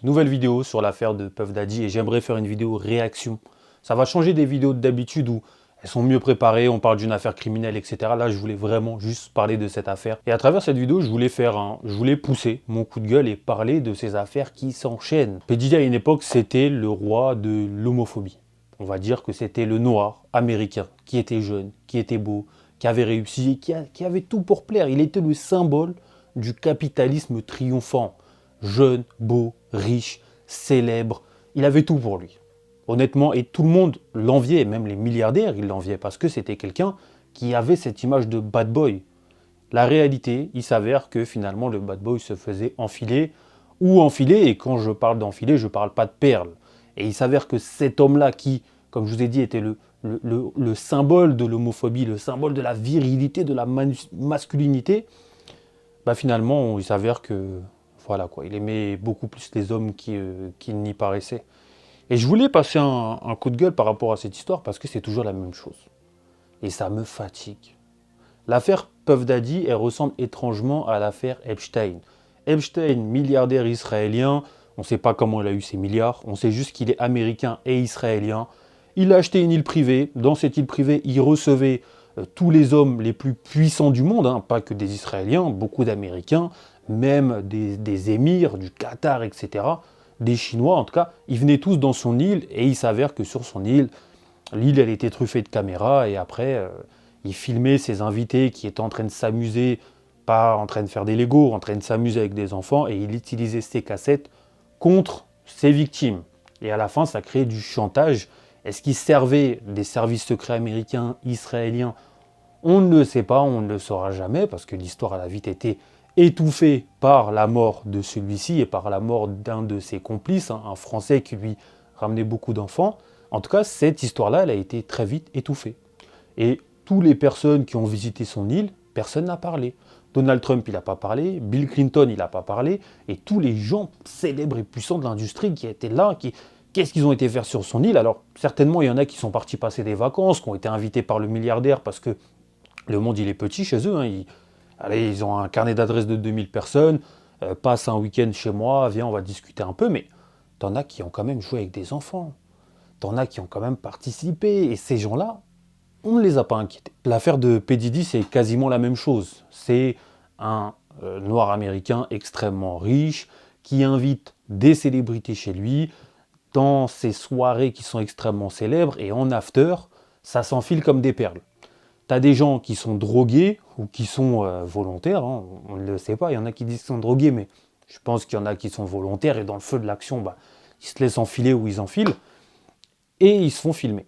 Nouvelle vidéo sur l'affaire de Puff Daddy et j'aimerais faire une vidéo réaction. Ça va changer des vidéos d'habitude où elles sont mieux préparées, on parle d'une affaire criminelle, etc. Là, je voulais vraiment juste parler de cette affaire. Et à travers cette vidéo, je voulais pousser mon coup de gueule et parler de ces affaires qui s'enchaînent. P. Diddy, à une époque, c'était le roi de l'homophobie. On va dire que c'était le noir américain qui était jeune, qui était beau, qui avait réussi, qui avait tout pour plaire. Il était le symbole du capitalisme triomphant. Jeune, beau, riche, célèbre, il avait tout pour lui. Honnêtement, et tout le monde l'enviait, même les milliardaires, ils l'enviaient, parce que c'était quelqu'un qui avait cette image de bad boy. La réalité, il s'avère que finalement le bad boy se faisait enfiler, et quand je parle d'enfiler, je ne parle pas de perles. Et il s'avère que cet homme-là, qui, comme je vous ai dit, était le symbole de l'homophobie, le symbole de la virilité, de la masculinité, bah finalement, il s'avère que voilà quoi, il aimait beaucoup plus les hommes qu'il n'y paraissait. Et je voulais passer un coup de gueule par rapport à cette histoire parce que c'est toujours la même chose. Et ça me fatigue. L'affaire Puff Daddy, elle ressemble étrangement à l'affaire Epstein. Epstein, milliardaire israélien, on ne sait pas comment il a eu ses milliards, on sait juste qu'il est américain et israélien. Il a acheté une île privée, dans cette île privée, il recevait tous les hommes les plus puissants du monde, hein, pas que des Israéliens, beaucoup d'Américains, même des émirs, du Qatar, etc., des Chinois en tout cas, ils venaient tous dans son île et il s'avère que sur son île, l'île elle était truffée de caméras et après il filmait ses invités qui étaient en train de s'amuser, pas en train de faire des Legos, en train de s'amuser avec des enfants et il utilisait ces cassettes contre ses victimes. Et à la fin ça créait du chantage. Est-ce qu'il servait des services secrets américains, israéliens? On ne le sait pas, on ne le saura jamais parce que l'histoire a vite été étouffé par la mort de celui-ci et par la mort d'un de ses complices, hein, un Français qui lui ramenait beaucoup d'enfants. En tout cas, cette histoire-là, elle a été très vite étouffée. Et toutes les personnes qui ont visité son île, personne n'a parlé. Donald Trump, il n'a pas parlé, Bill Clinton, il n'a pas parlé, et tous les gens célèbres et puissants de l'industrie qui étaient là, qu'est-ce qu'ils ont été faire sur son île? Alors, certainement, il y en a qui sont partis passer des vacances, qui ont été invités par le milliardaire parce que le monde, il est petit chez eux, hein, allez, ils ont un carnet d'adresses de 2000 personnes, passe un week-end chez moi, viens, on va discuter un peu, mais t'en as qui ont quand même joué avec des enfants. T'en as qui ont quand même participé, et ces gens-là, on ne les a pas inquiétés. L'affaire de P. Diddy, c'est quasiment la même chose. C'est un noir américain extrêmement riche qui invite des célébrités chez lui dans ces soirées qui sont extrêmement célèbres, et en after, ça s'enfile comme des perles. T'as des gens qui sont drogués ou qui sont volontaires, hein, on ne le sait pas, il y en a qui disent qu'ils sont drogués, mais je pense qu'il y en a qui sont volontaires et dans le feu de l'action, bah, ils se laissent enfiler ou ils enfilent et ils se font filmer.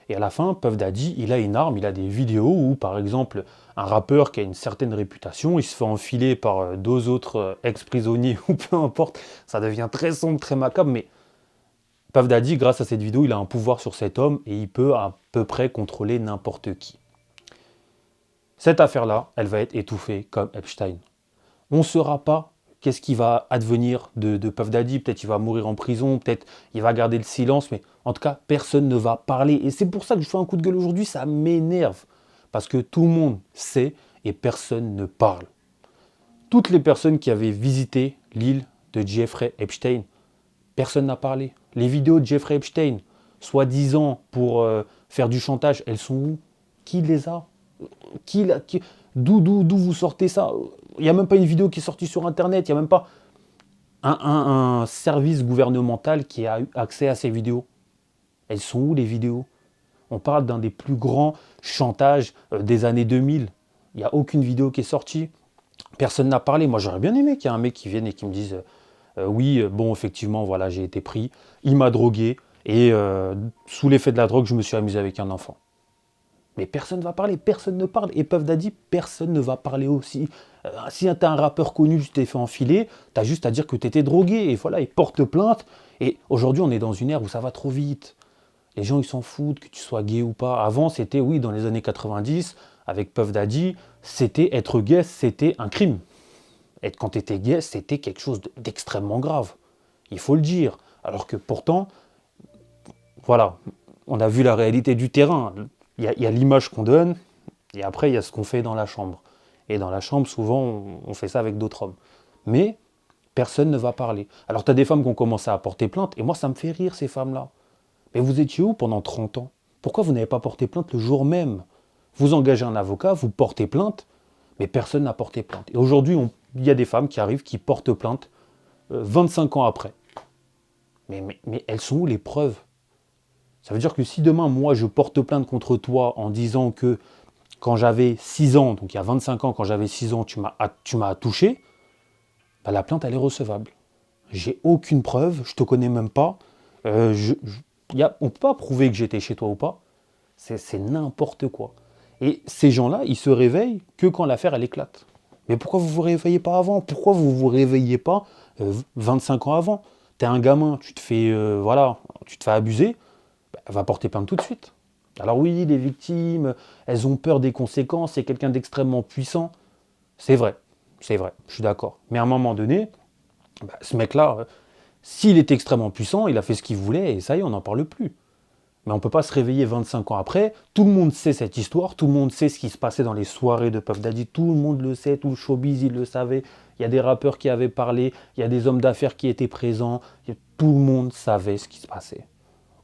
Et à la fin, Puff Daddy, il a une arme, il a des vidéos où, par exemple, un rappeur qui a une certaine réputation, il se fait enfiler par deux autres ex-prisonniers ou peu importe, ça devient très sombre, très macabre, mais Puff Daddy, grâce à cette vidéo, il a un pouvoir sur cet homme et il peut à peu près contrôler n'importe qui. Cette affaire-là, elle va être étouffée comme Epstein. On ne saura pas qu'est-ce qui va advenir de Puff Daddy. Peut-être il va mourir en prison, peut-être il va garder le silence, mais en tout cas, personne ne va parler. Et c'est pour ça que je fais un coup de gueule aujourd'hui, ça m'énerve. Parce que tout le monde sait et personne ne parle. Toutes les personnes qui avaient visité l'île de Jeffrey Epstein, personne n'a parlé. Les vidéos de Jeffrey Epstein, soi-disant pour faire du chantage, elles sont où? Qui les a? D'où vous sortez ça? Il n'y a même pas une vidéo qui est sortie sur Internet, il n'y a même pas un service gouvernemental qui a eu accès à ces vidéos. Elles sont où les vidéos? On parle d'un des plus grands chantages des années 2000. Il n'y a aucune vidéo qui est sortie. Personne n'a parlé. Moi, j'aurais bien aimé qu'il y ait un mec qui vienne et qui me dise oui, bon, effectivement, voilà, j'ai été pris, il m'a drogué et sous l'effet de la drogue, je me suis amusé avec un enfant. Mais personne ne va parler, personne ne parle. Et Puff Daddy, personne ne va parler aussi. Si t'es un rappeur connu, tu t'es fait enfiler, t'as juste à dire que t'étais drogué. Et voilà, il porte plainte. Et aujourd'hui, on est dans une ère où ça va trop vite. Les gens, ils s'en foutent que tu sois gay ou pas. Avant, c'était, oui, dans les années 90, avec Puff Daddy, c'était être gay, c'était un crime. Et quand t'étais gay, c'était quelque chose d'extrêmement grave. Il faut le dire. Alors que pourtant, voilà, on a vu la réalité du terrain. Il y a l'image qu'on donne, et après, il y a ce qu'on fait dans la chambre. Et dans la chambre, souvent, on fait ça avec d'autres hommes. Mais personne ne va parler. Alors tu as des femmes qui ont commencé à porter plainte, et moi ça me fait rire ces femmes-là. Mais vous étiez où pendant 30 ans? Pourquoi vous n'avez pas porté plainte le jour même? Vous engagez un avocat, vous portez plainte, mais personne n'a porté plainte. Et aujourd'hui, il y a des femmes qui arrivent, qui portent plainte 25 ans après. Mais elles sont où les preuves? Ça veut dire que si demain, moi, je porte plainte contre toi en disant que quand j'avais 6 ans, donc il y a 25 ans, quand j'avais 6 ans, tu m'as touché, bah, la plainte, elle est recevable. J'ai aucune preuve, je te connais même pas. On ne peut pas prouver que j'étais chez toi ou pas. C'est n'importe quoi. Et ces gens-là, ils se réveillent que quand l'affaire, elle éclate. Mais pourquoi vous vous réveillez pas avant? Pourquoi vous vous réveillez pas 25 ans avant? T'es un gamin, tu te fais abuser, bah, va porter plainte tout de suite. Alors oui, les victimes, elles ont peur des conséquences, c'est quelqu'un d'extrêmement puissant. C'est vrai, je suis d'accord. Mais à un moment donné, bah, ce mec-là, s'il est extrêmement puissant, il a fait ce qu'il voulait et ça y est, on n'en parle plus. Mais on ne peut pas se réveiller 25 ans après. Tout le monde sait cette histoire, tout le monde sait ce qui se passait dans les soirées de Puff Daddy, tout le monde le sait, tout le showbiz, il le savait. Il y a des rappeurs qui avaient parlé, il y a des hommes d'affaires qui étaient présents, tout le monde savait ce qui se passait.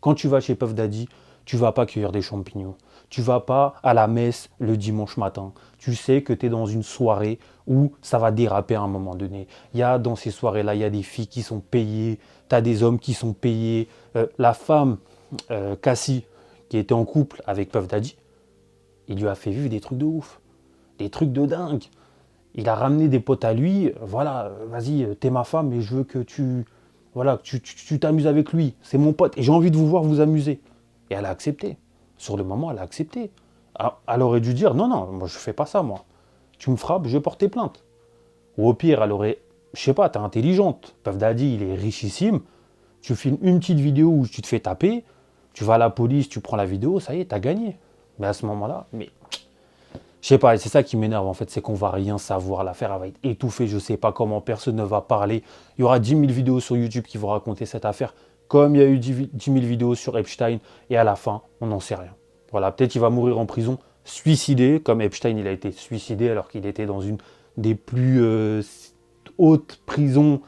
Quand tu vas chez Puff Daddy, tu ne vas pas cueillir des champignons. Tu ne vas pas à la messe le dimanche matin. Tu sais que tu es dans une soirée où ça va déraper à un moment donné. Dans ces soirées-là, il y a des filles qui sont payées, tu as des hommes qui sont payés. La femme, Cassie, qui était en couple avec Puff Daddy, il lui a fait vivre des trucs de ouf. Des trucs de dingue. Il a ramené des potes à lui. Voilà, vas-y, t'es ma femme et je veux que tu t'amuses avec lui. C'est mon pote et j'ai envie de vous voir vous amuser. Et elle a accepté. Sur le moment, elle a accepté. Alors, elle aurait dû dire, non, moi je fais pas ça, moi. Tu me frappes, je vais porter plainte. Ou au pire, elle aurait, je sais pas, t'es intelligente. Puff Daddy, il est richissime. Tu filmes une petite vidéo où tu te fais taper, tu vas à la police, tu prends la vidéo, ça y est, t'as gagné. Mais à ce moment-là, je sais pas, et c'est ça qui m'énerve en fait, c'est qu'on va rien savoir. L'affaire, elle va être étouffée, je sais pas comment, personne ne va parler. Il y aura 10 000 vidéos sur YouTube qui vont raconter cette affaire, comme il y a eu 10 000 vidéos sur Epstein, et à la fin, on n'en sait rien. Voilà, peut-être qu'il va mourir en prison, suicidé, comme Epstein, il a été suicidé alors qu'il était dans une des plus hautes prisons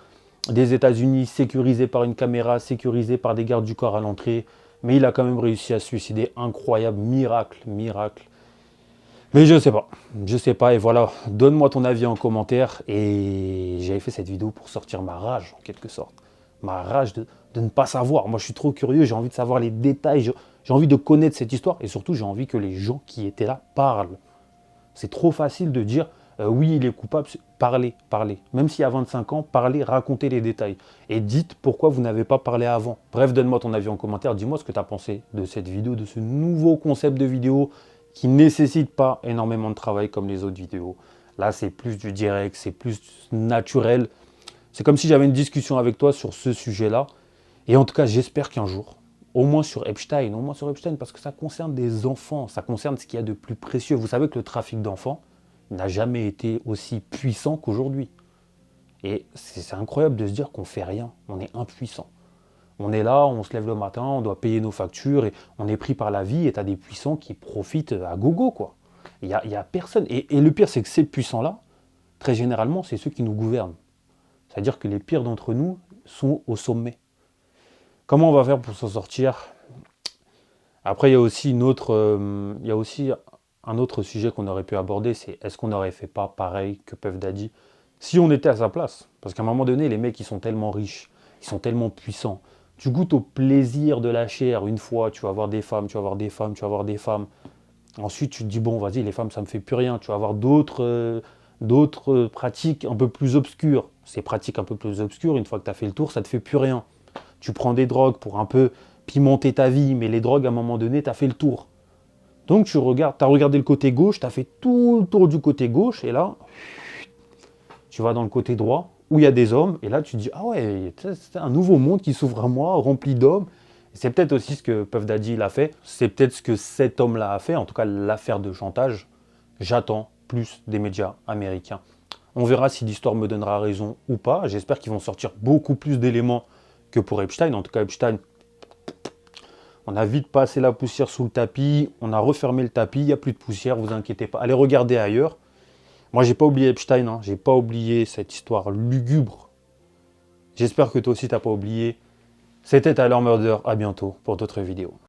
des États-Unis, sécurisé par une caméra, sécurisé par des gardes du corps à l'entrée. Mais il a quand même réussi à se suicider. Incroyable, miracle. Mais je sais pas. Et voilà, donne-moi ton avis en commentaire. Et j'avais fait cette vidéo pour sortir ma rage, en quelque sorte. Ma rage de ne pas savoir. Moi, je suis trop curieux, j'ai envie de savoir les détails. J'ai envie de connaître cette histoire. Et surtout, j'ai envie que les gens qui étaient là parlent. C'est trop facile de dire oui, il est coupable. Parlez. Même s'il y a 25 ans, parlez, racontez les détails. Et dites pourquoi vous n'avez pas parlé avant. Bref, donne-moi ton avis en commentaire. Dis-moi ce que tu as pensé de cette vidéo, de ce nouveau concept de vidéo qui ne nécessite pas énormément de travail comme les autres vidéos. Là, c'est plus du direct, c'est plus naturel. C'est comme si j'avais une discussion avec toi sur ce sujet-là. Et en tout cas, j'espère qu'un jour, au moins sur Epstein, parce que ça concerne des enfants, ça concerne ce qu'il y a de plus précieux. Vous savez que le trafic d'enfants n'a jamais été aussi puissant qu'aujourd'hui. Et c'est incroyable de se dire qu'on ne fait rien, on est impuissant. On est là, on se lève le matin, on doit payer nos factures, et on est pris par la vie, et tu as des puissants qui profitent à gogo, quoi. Il y a personne. Et le pire, c'est que ces puissants-là, très généralement, c'est ceux qui nous gouvernent. C'est-à-dire que les pires d'entre nous sont au sommet. Comment on va faire pour s'en sortir? Après, il y a aussi un autre sujet qu'on aurait pu aborder, c'est est-ce qu'on n'aurait fait pas pareil que Puff Daddy si on était à sa place? Parce qu'à un moment donné, les mecs, ils sont tellement riches, ils sont tellement puissants. Tu goûtes au plaisir de la chair une fois, tu vas avoir des femmes, tu vas avoir des femmes, tu vas avoir des femmes. Ensuite, tu te dis, bon, vas-y, les femmes, ça me fait plus rien. Tu vas avoir d'autres pratiques un peu plus obscures. Ces pratiques un peu plus obscures, une fois que tu as fait le tour, ça te fait plus rien. Tu prends des drogues pour un peu pimenter ta vie, mais les drogues, à un moment donné, tu as fait le tour. Donc tu as regardé le côté gauche, tu as fait tout le tour du côté gauche, et là, tu vas dans le côté droit, où il y a des hommes, et là tu te dis, ah ouais, c'est un nouveau monde qui s'ouvre à moi, rempli d'hommes. C'est peut-être aussi ce que Puff Daddy l'a fait, c'est peut-être ce que cet homme-là a fait, en tout cas l'affaire de chantage. J'attends plus des médias américains. On verra si l'histoire me donnera raison ou pas. J'espère qu'ils vont sortir beaucoup plus d'éléments que pour Epstein. En tout cas, Epstein, on a vite passé la poussière sous le tapis, on a refermé le tapis, il n'y a plus de poussière, vous inquiétez pas. Allez regarder ailleurs. Moi, j'ai pas oublié Epstein, j'ai pas oublié cette histoire lugubre J'espère que toi aussi t'as pas oublié. C'était Tyler Murder, à bientôt pour d'autres vidéos.